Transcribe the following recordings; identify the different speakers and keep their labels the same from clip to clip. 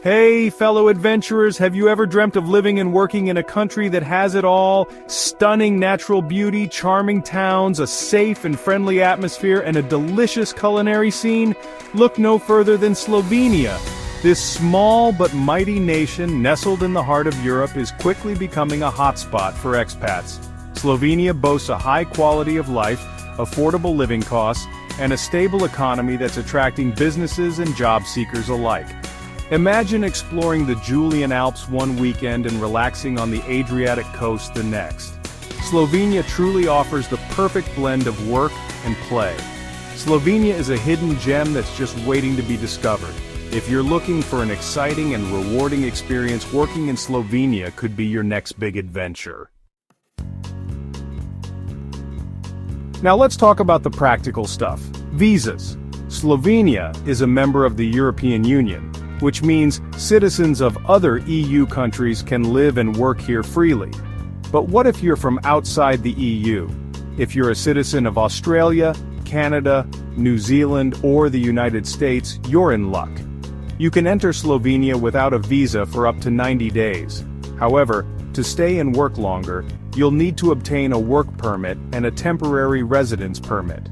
Speaker 1: Hey, fellow adventurers, have you ever dreamt of living and working in a country that has it all? Stunning natural beauty, charming towns, a safe and friendly atmosphere, and a delicious culinary scene? Look no further than Slovenia. This small but mighty nation, nestled in the heart of Europe, is quickly becoming a hotspot for expats. Slovenia boasts a high quality of life, affordable living costs, and a stable economy that's attracting businesses and job seekers alike. Imagine exploring the Julian Alps one weekend and relaxing on the Adriatic coast the next. Slovenia truly offers the perfect blend of work and play. Slovenia is a hidden gem that's just waiting to be discovered. If you're looking for an exciting and rewarding experience, working in Slovenia could be your next big adventure. Now let's talk about the practical stuff. Visas. Slovenia is a member of the European Union, which means citizens of other EU countries can live and work here freely. But what if you're from outside the EU? If you're a citizen of Australia, Canada, New Zealand, or the United States, you're in luck. You can enter Slovenia without a visa for up to 90 days. However, to stay and work longer, you'll need to obtain a work permit and a temporary residence permit.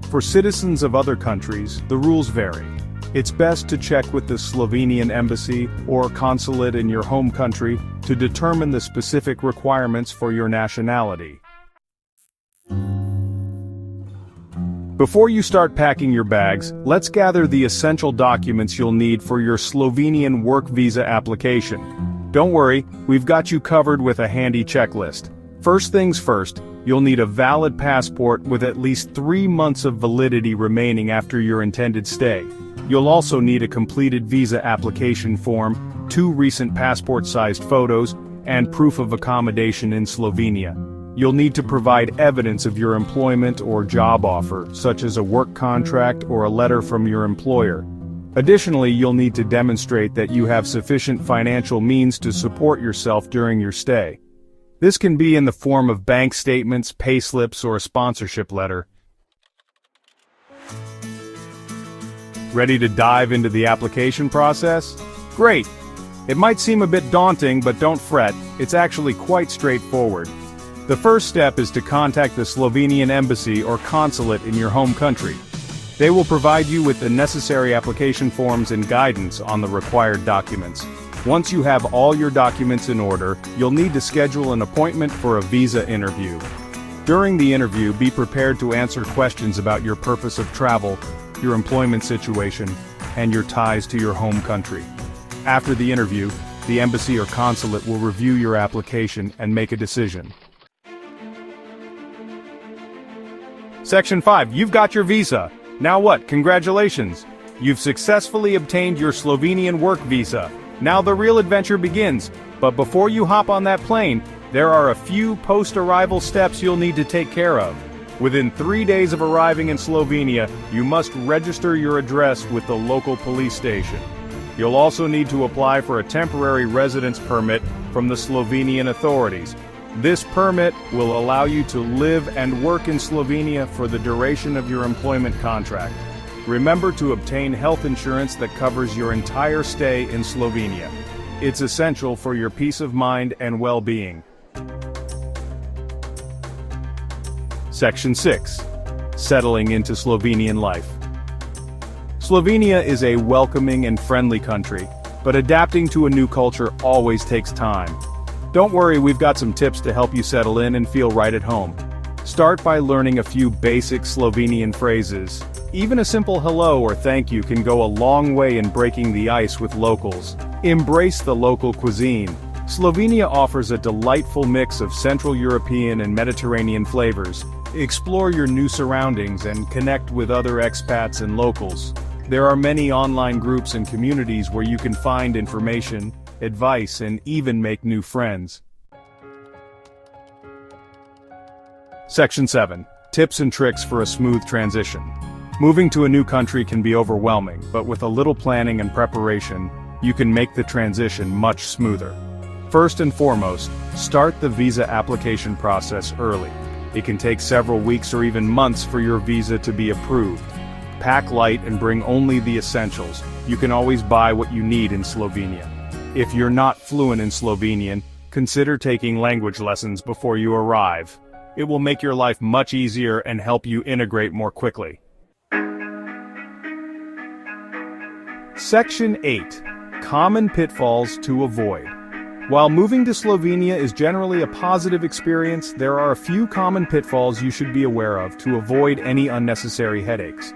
Speaker 1: For citizens of other countries, the rules vary. It's best to check with the Slovenian embassy or consulate in your home country to determine the specific requirements for your nationality. Before you start packing your bags, let's gather the essential documents you'll need for your Slovenian work visa application. Don't worry, we've got you covered with a handy checklist. First things first, you'll need a valid passport with at least 3 months of validity remaining after your intended stay. You'll also need a completed visa application form, 2 recent passport-sized photos, and proof of accommodation in Slovenia. You'll need to provide evidence of your employment or job offer, such as a work contract or a letter from your employer. Additionally, you'll need to demonstrate that you have sufficient financial means to support yourself during your stay. This can be in the form of bank statements, payslips, or a sponsorship letter. Ready to dive into the application process? Great! It might seem a bit daunting, but don't fret, it's actually quite straightforward. The first step is to contact the Slovenian embassy or consulate in your home country. They will provide you with the necessary application forms and guidance on the required documents. Once you have all your documents in order, you'll need to schedule an appointment for a visa interview. During the interview, be prepared to answer questions about your purpose of travel, your employment situation, and your ties to your home country. After the interview, the embassy or consulate will review your application and make a decision. Section 5. You've got your visa. Now what? Congratulations! You've successfully obtained your Slovenian work visa. Now the real adventure begins. But before you hop on that plane, there are a few post-arrival steps you'll need to take care of. Within 3 days of arriving in Slovenia, you must register your address with the local police station. You'll also need to apply for a temporary residence permit from the Slovenian authorities. This permit will allow you to live and work in Slovenia for the duration of your employment contract. Remember to obtain health insurance that covers your entire stay in Slovenia. It's essential for your peace of mind and well-being. Section 6. Settling into Slovenian life. Slovenia is a welcoming and friendly country, but adapting to a new culture always takes time. Don't worry, we've got some tips to help you settle in and feel right at home. Start by learning a few basic Slovenian phrases. Even a simple hello or thank you can go a long way in breaking the ice with locals. Embrace the local cuisine. Slovenia offers a delightful mix of Central European and Mediterranean flavors. Explore your new surroundings and connect with other expats and locals. There are many online groups and communities where you can find information, advice, and even make new friends. Section 7. Tips and tricks for a smooth transition. Moving to a new country can be overwhelming, but with a little planning and preparation, you can make the transition much smoother. First and foremost, start the visa application process early. It can take several weeks or even months for your visa to be approved. Pack light and bring only the essentials. You can always buy what you need in Slovenia. If you're not fluent in Slovenian, consider taking language lessons before you arrive. It will make your life much easier and help you integrate more quickly. Section 8. Common pitfalls to avoid. While moving to Slovenia is generally a positive experience, there are a few common pitfalls you should be aware of to avoid any unnecessary headaches.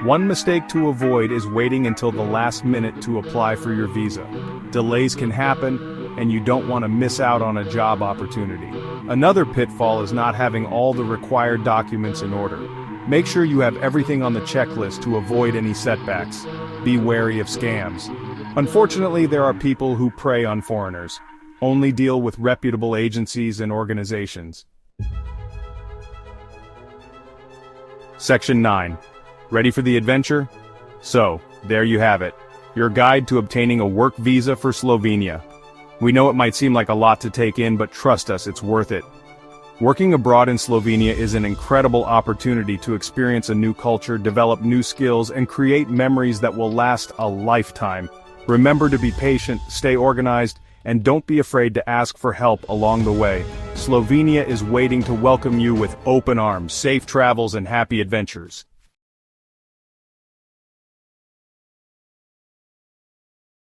Speaker 1: One mistake to avoid is waiting until the last minute to apply for your visa. Delays can happen, and you don't want to miss out on a job opportunity. Another pitfall is not having all the required documents in order. Make sure you have everything on the checklist to avoid any setbacks. Be wary of scams. Unfortunately, there are people who prey on foreigners. Only deal with reputable agencies and organizations. Section 9. Ready for the adventure? So, there you have it. Your guide to obtaining a work visa for Slovenia. We know it might seem like a lot to take in, but trust us, it's worth it. Working abroad in Slovenia is an incredible opportunity to experience a new culture, develop new skills, and create memories that will last a lifetime. Remember to be patient, stay organized, and don't be afraid to ask for help along the way. Slovenia is waiting to welcome you with open arms, safe travels, and happy adventures.